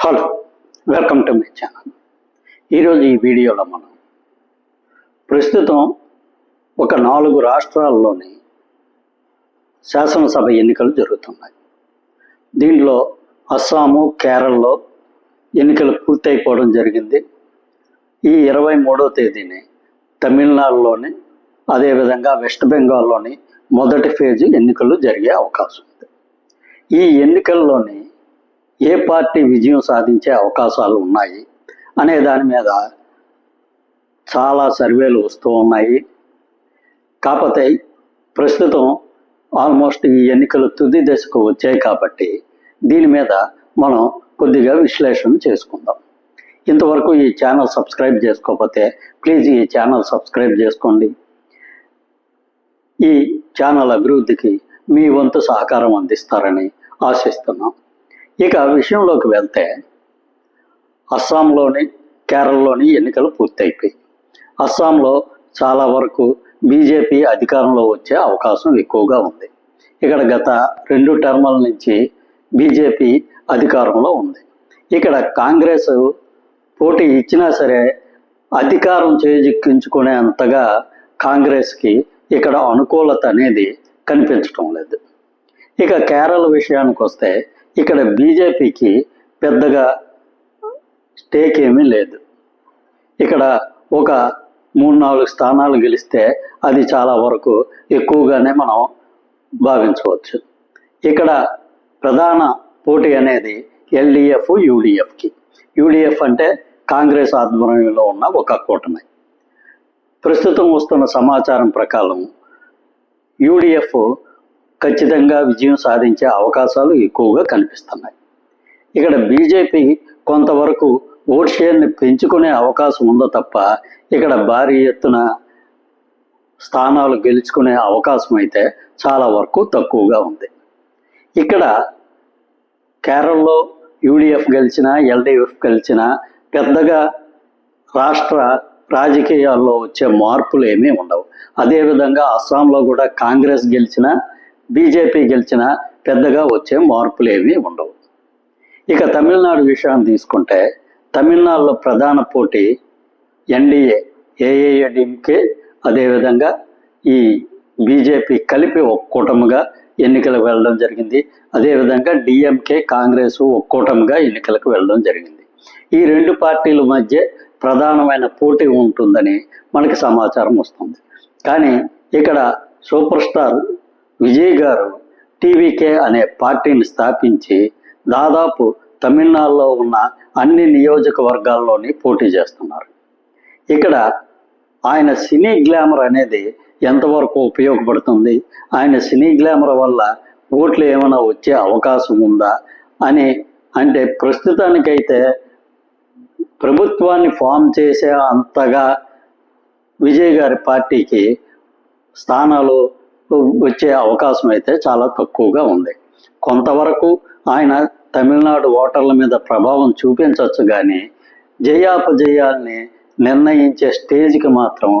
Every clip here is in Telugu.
Hello, welcome to my channel. ఈరోజు ఈ వీడియోలో మనం ప్రస్తుతం ఒక 4 రాష్ట్రాల్లోని శాసనసభ ఎన్నికలు జరుగుతున్నాయి. దీనిలో అస్సాము, కేరళలో ఎన్నికలు పూర్తయిపోవడం జరిగింది. ఈ 23వ తేదీని తమిళనాడులోని అదేవిధంగా వెస్ట్ బెంగాల్లోని మొదటి ఫేజ్ ఎన్నికలు జరిగే అవకాశం ఉంది. ఈ ఎన్నికల్లోని ఏ పార్టీ విజయం సాధించే అవకాశాలు ఉన్నాయి అనే దాని మీద చాలా సర్వేలు వస్తూ ఉన్నాయి. కాకపోతే ప్రస్తుతం ఆల్మోస్ట్ ఈ ఎన్నికలు తుది దశకు వచ్చాయి కాబట్టి దీని మీద మనం కొద్దిగా విశ్లేషణ చేసుకుందాం. ఇంతవరకు ఈ ఛానల్ సబ్స్క్రైబ్ చేసుకోకపోతే ప్లీజ్ ఈ ఛానల్ సబ్స్క్రైబ్ చేసుకోండి. ఈ ఛానల్ అభివృద్ధికి మీ వంతు సహకారం అందిస్తారని ఆశిస్తున్నాం. ఇక విషయంలోకి వెళ్తే అస్సాంలోని, కేరళలోని ఎన్నికలు పూర్తయిపోయి అస్సాంలో చాలా వరకు బీజేపీ అధికారంలో వచ్చే అవకాశం ఎక్కువగా ఉంది. ఇక్కడ గత 2 టర్ముల నుంచి బీజేపీ అధికారంలో ఉంది. ఇక్కడ కాంగ్రెస్ పోటీ ఇచ్చినా సరే అధికారం చేజిక్కించుకునే అంతగా కాంగ్రెస్కి ఇక్కడ అనుకూలత అనేది కనిపించడం లేదు. ఇక కేరళ విషయానికి వస్తే ఇక్కడ బీజేపీకి పెద్దగా స్టేక్ ఏమీ లేదు. ఇక్కడ ఒక 3-4 స్థానాలు గెలిస్తే అది చాలా వరకు ఎక్కువగానే మనం భావించవచ్చు. ఇక్కడ ప్రధాన పోటీ అనేది ఎల్డీఎఫ్, యూడీఎఫ్కి. యూడీఎఫ్ అంటే కాంగ్రెస్ ఆధ్వర్యంలో ఉన్న ఒక కూటమి. ప్రస్తుతం వస్తున్న సమాచారం ప్రకారం యూడీఎఫ్ ఖచ్చితంగా విజయం సాధించే అవకాశాలు ఎక్కువగా కనిపిస్తున్నాయి. ఇక్కడ బీజేపీ కొంతవరకు ఓట్ షేర్ని పెంచుకునే అవకాశం ఉందో తప్ప ఇక్కడ భారీ ఎత్తున స్థానాలు గెలుచుకునే అవకాశం అయితే చాలా వరకు తక్కువగా ఉంది. ఇక్కడ కేరళలో యూడీఎఫ్ గెలిచినా, ఎల్డీఎఫ్ గెలిచినా పెద్దగా రాష్ట్ర రాజకీయాల్లో వచ్చే మార్పులు ఏమీ ఉండవు. అదేవిధంగా అస్సాంలో కూడా కాంగ్రెస్ గెలిచినా, బీజేపీ గెలిచినా పెద్దగా వచ్చే మార్పులు ఏమీ ఉండవు. ఇక తమిళనాడు విషయాన్ని తీసుకుంటే తమిళనాడులో ప్రధాన పోటీ ఎన్డీఏ, ఏఐఏడీఎంకే, అదేవిధంగా ఈ బీజేపీ కలిపి ఒక కూటమిగా ఎన్నికలకు వెళ్ళడం జరిగింది. అదేవిధంగా డిఎంకే, కాంగ్రెస్ ఒక కూటమిగా ఎన్నికలకు వెళ్ళడం జరిగింది. ఈ 2 పార్టీల మధ్య ప్రధానమైన పోటీ ఉంటుందని మనకి సమాచారం వస్తుంది. కానీ ఇక్కడ సూపర్ స్టార్ విజయ్ గారు టీవీకే అనే పార్టీని స్థాపించి దాదాపు తమిళనాడులో ఉన్న అన్ని నియోజకవర్గాల్లోని పోటీ చేస్తున్నారు. ఇక్కడ ఆయన సినీ గ్లామర్ అనేది ఎంతవరకు ఉపయోగపడుతుంది, ఆయన సినీ గ్లామర్ వల్ల ఓట్లు ఏమైనా వచ్చే అవకాశం ఉందా అని అంటే ప్రస్తుతానికైతే ప్రభుత్వాన్ని ఫామ్ చేసే అంతగా విజయ్ గారి పార్టీకి స్థానాలు వచ్చే అవకాశం అయితే చాలా తక్కువగా ఉంది. కొంతవరకు ఆయన తమిళనాడు ఓటర్ల మీద ప్రభావం చూపించవచ్చు, కానీ జయాపజయాల్ని నిర్ణయించే స్టేజ్కి మాత్రం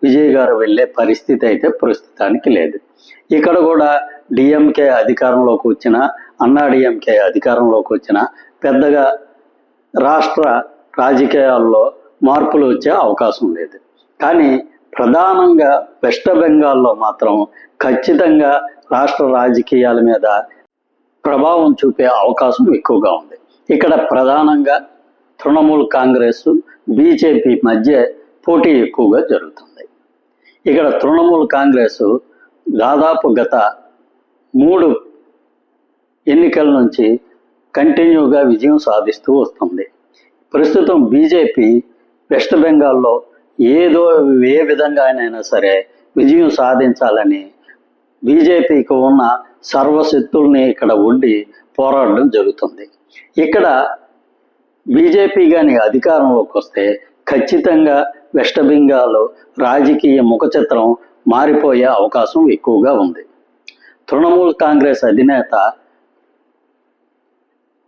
విజయ్ గారు వెళ్ళే పరిస్థితి అయితే ప్రస్తుతానికి లేదు. ఇక్కడ కూడా డిఎంకే అధికారంలోకి వచ్చినా, అన్నా డిఎంకే అధికారంలోకి వచ్చినా పెద్దగా రాష్ట్ర రాజకీయాల్లో మార్పులు వచ్చే అవకాశం లేదు. కానీ ప్రధానంగా వెస్ట్ బెంగాల్లో మాత్రం ఖచ్చితంగా రాష్ట్ర రాజకీయాల మీద ప్రభావం చూపే అవకాశం ఎక్కువగా ఉంది. ఇక్కడ ప్రధానంగా తృణమూల్ కాంగ్రెస్, బీజేపీ మధ్య పోటీ ఎక్కువగా జరుగుతుంది. ఇక్కడ తృణమూల్ కాంగ్రెస్ దాదాపు గత 3 ఎన్నికల నుంచి కంటిన్యూగా విజయం సాధిస్తూ వస్తుంది. ప్రస్తుతం బీజేపీ వెస్ట్ బెంగాల్లో ఏ విధంగా అయినా సరే విజయం సాధించాలని బీజేపీకి ఉన్న సర్వశక్తుల్ని ఇక్కడ ఉండి పోరాడడం జరుగుతుంది. ఇక్కడ బీజేపీ కానీ అధికారంలోకి వస్తే ఖచ్చితంగా వెస్ట్ బెంగాల్ రాజకీయ ముఖచిత్రం మారిపోయే అవకాశం ఎక్కువగా ఉంది. తృణమూల్ కాంగ్రెస్ అధినేత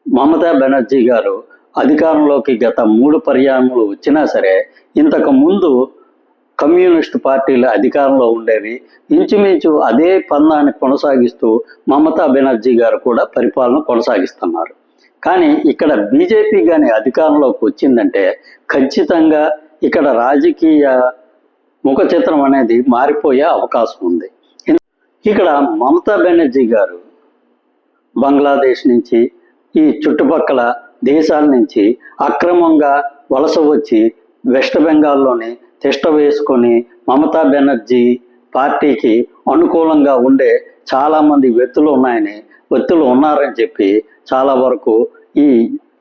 మమతా బెనర్జీ గారు అధికారంలోకి గత 3 పర్యాయములు వచ్చినా సరే ఇంతకు ముందు కమ్యూనిస్టు పార్టీలు అధికారంలో ఉండేవి. ఇంచుమించు అదే పందాన్ని కొనసాగిస్తూ మమతా బెనర్జీ గారు కూడా పరిపాలన కొనసాగిస్తున్నారు. కానీ ఇక్కడ బీజేపీ కానీ అధికారంలోకి వచ్చిందంటే ఖచ్చితంగా ఇక్కడ రాజకీయ ముఖ చిత్రం అనేది మారిపోయే అవకాశం ఉంది. ఇక్కడ మమతా బెనర్జీ గారు బంగ్లాదేశ్ నుంచి ఈ చుట్టుపక్కల దేశాల నుంచి అక్రమంగా వలస వచ్చి వెస్ట్ బెంగాల్లోని తిష్ట వేసుకొని మమతా బెనర్జీ పార్టీకి అనుకూలంగా ఉండే చాలామంది వ్యక్తులు ఉన్నారని చెప్పి చాలా వరకు ఈ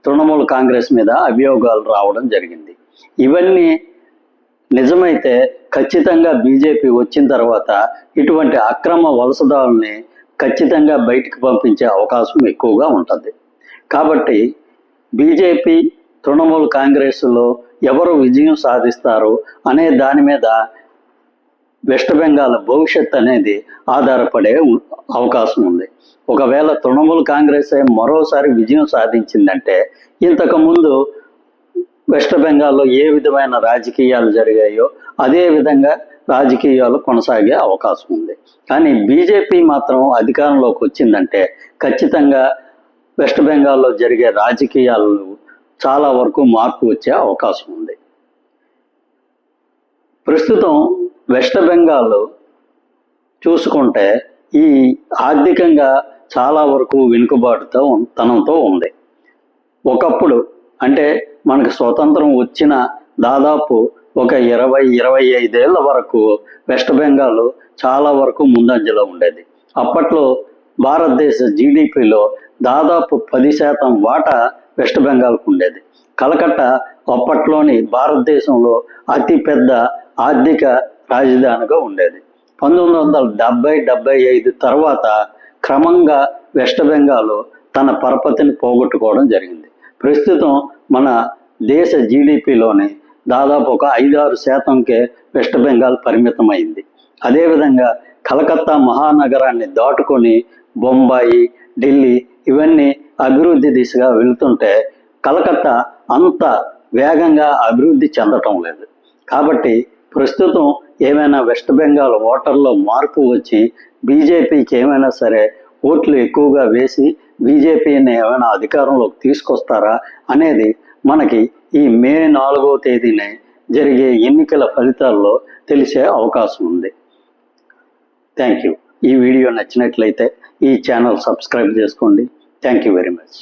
తృణమూల్ కాంగ్రెస్ మీద అభియోగాలు రావడం జరిగింది. ఇవన్నీ నిజమైతే ఖచ్చితంగా బీజేపీ వచ్చిన తర్వాత ఇటువంటి అక్రమ వలసదారుల్ని ఖచ్చితంగా బయటికి పంపించే అవకాశం ఎక్కువగా ఉంటుంది. కాబట్టి బీజేపీ తృణమూల్ కాంగ్రెస్లో ఎవరు విజయం సాధిస్తారు అనే దాని మీద వెస్ట్ బెంగాల్ భవిష్యత్ అనేది ఆధారపడే అవకాశం ఉంది. ఒకవేళ తృణమూల్ కాంగ్రెస్ మరోసారి విజయం సాధించిందంటే ఇంతకుముందు వెస్ట్ బెంగాల్లో ఏ విధమైన రాజకీయాలు జరిగాయో అదే విధంగా రాజకీయాలు కొనసాగే అవకాశం ఉంది. కానీ బీజేపీ మాత్రం అధికారంలోకి వచ్చిందంటే ఖచ్చితంగా వెస్ట్ బెంగాల్లో జరిగే రాజకీయాలు చాలా వరకు మార్పు వచ్చే అవకాశం ఉంది. ప్రస్తుతం వెస్ట్ బెంగాల్ చూసుకుంటే ఈ ఆర్థికంగా చాలా వరకు తనంతో ఉంది. ఒకప్పుడు అంటే మనకు స్వతంత్రం వచ్చిన దాదాపు ఒక 20-25 ఏళ్ల వరకు వెస్ట్ బెంగాల్ చాలా వరకు ముందంజలో ఉండేది. అప్పట్లో భారతదేశ జీడిపిలో దాదాపు 10% వాటా వెస్ట్ బెంగాల్కు ఉండేది. కలకత్తా అప్పట్లోని భారతదేశంలో అతిపెద్ద ఆర్థిక రాజధానిగా ఉండేది. 1970-75 తర్వాత క్రమంగా వెస్ట్ బెంగాల్ తన పరపతిని పోగొట్టుకోవడం జరిగింది. ప్రస్తుతం మన దేశ జీడిపిలోని దాదాపు ఒక 5-6%కే వెస్ట్ బెంగాల్ పరిమితమైంది. అదేవిధంగా కలకత్తా మహానగరాన్ని దాటుకొని బొంబాయి, ఢిల్లీ ఇవన్నీ అభివృద్ధి దిశగా వెళుతుంటే కలకత్తా అంత వేగంగా అభివృద్ధి చెందటం లేదు. కాబట్టి ప్రస్తుతం ఏమైనా వెస్ట్ బెంగాల్ ఓటర్లో మార్పు వచ్చి బీజేపీకి ఏమైనా సరే ఓట్లు ఎక్కువగా వేసి బీజేపీని ఏమైనా అధికారంలోకి తీసుకొస్తారా అనేది మనకి ఈ మే 4వ తేదీనే జరిగే ఎన్నికల ఫలితాల్లో తెలిసే అవకాశం ఉంది. Thank you. ఈ వీడియో నచ్చినట్లయితే ఈ ఛానల్ సబ్స్క్రైబ్ చేసుకోండి. Thank you very much.